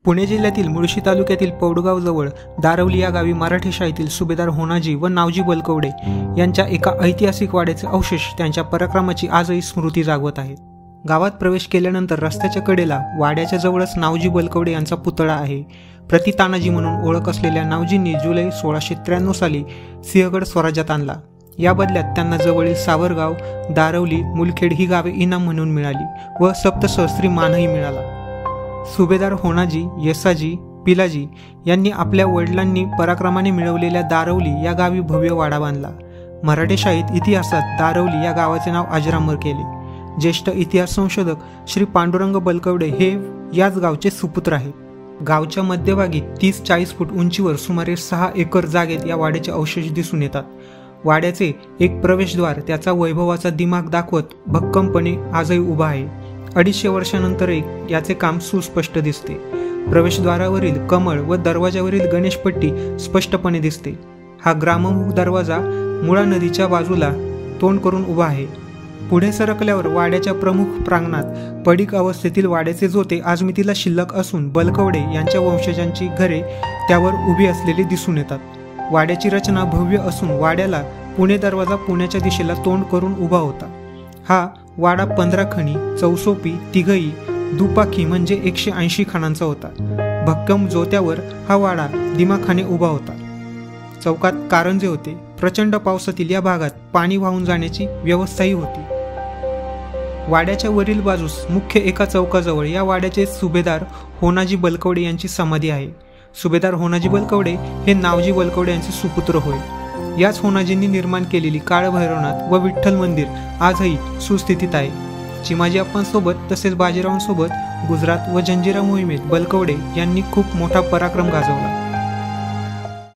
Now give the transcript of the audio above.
पुणे जिल्ह्यातील मुळशी तालुक्यातील पौडगावजवळ दारवली या गावी मराठी शाळेतील सुभेदार होनाजी व नावजी बलकवडे यांच्या एका ऐतिहासिक वाड्याचे अवशेष त्यांच्या पराक्रमाची आजही स्मृती जागवत आहेत। गावात प्रवेश केल्यानंतर रस्त्याच्या कडेला वाड्याच्या जवळच नावजी बलकवडे यांचा पुतळा आहे। प्रति तानाजी म्हणून ओळख असलेल्या नावजींनी जुलै 1693 साली सिंहगड स्वराज्यात आणला। या बदल्यात त्यांना जवळील सावरगाव, दारवली, मुलखेड ही गावे इनाम म्हणून मिळाली व सप्तसहस्त्री मानही मिळाला। सुभेदार होनाजी, येसाजी, पिलाजी यांनी आपल्या वडिलांनी पराक्रमाने मिळवलेल्या दारवली या गावी भव्य वाडा बांधला। मराठी शाहीत इतिहासात दारवली या गावाचे नाव अजरामर केले। ज्येष्ठ इतिहास संशोधक श्री पांडुरंग बलकवडे हे याच गावचे सुपुत्र आहेत। गावच्या मध्यभागी 30-40 फूट उंचीवर सुमारे 6 एकर जागेत या वाड्याचे अवशेष दिसून येतात। वाड्याचे एक प्रवेशद्वार त्याचा वैभवाचा दिमाग दाखवत भक्कमपणे आजही उभा आहे। 250 वर्षानंतर याचे काम सुस्पष्ट दिसते। प्रवेशद्वारावरील कमळ व दरवाजावरील गणेशपट्टी स्पष्टपणे दिसते। हा ग्राममुख दरवाजा मुळा नदीच्या बाजूला तोंड करून उभा आहे। पुढे सरकल्यावर वाड्याच्या प्रमुख प्रांगणात पडीक अवस्थेतील वाड्याचे जोते आजमितीला शिल्लक असून बलकवडे यांच्या वंशजांची घरे त्यावर उभी असलेली दिसून येतात। वाड्याची रचना भव्य असून वाड्याला पुणे दरवाजा पुण्याच्या दिशेला तोंड करून उभा होता। हा वाडा 15 खणी, चौसोपी, तिघई, दुपाखी म्हणजे 180 खाणांचा होता। भक्कम जोत्यावर हा वाडा दिमाखाने उभा होता। चौकात कारंजे होते। प्रचंड पावसातील या भागात पाणी वाहून जाण्याची व्यवस्थाही होती। वाड्याच्या वरील बाजूस मुख्य एका चौकाजवळ या वाड्याचे सुभेदार होनाजी बलकवडे यांची समाधी आहे। सुभेदार होनाजी बलकवडे हे नावजी बलकवडे यांचे सुपुत्र होय। याच होनाजींनी निर्माण केलेली काळभैरवनाथ व विठ्ठल मंदिर आजही सुस्थितीत आहे। चिमाजी अप्पांसोबत तसेच बाजीरावांसोबत गुजरात व जंजिरा मोहिमेत बलकवडे यांनी खूप मोठा पराक्रम गाजवला।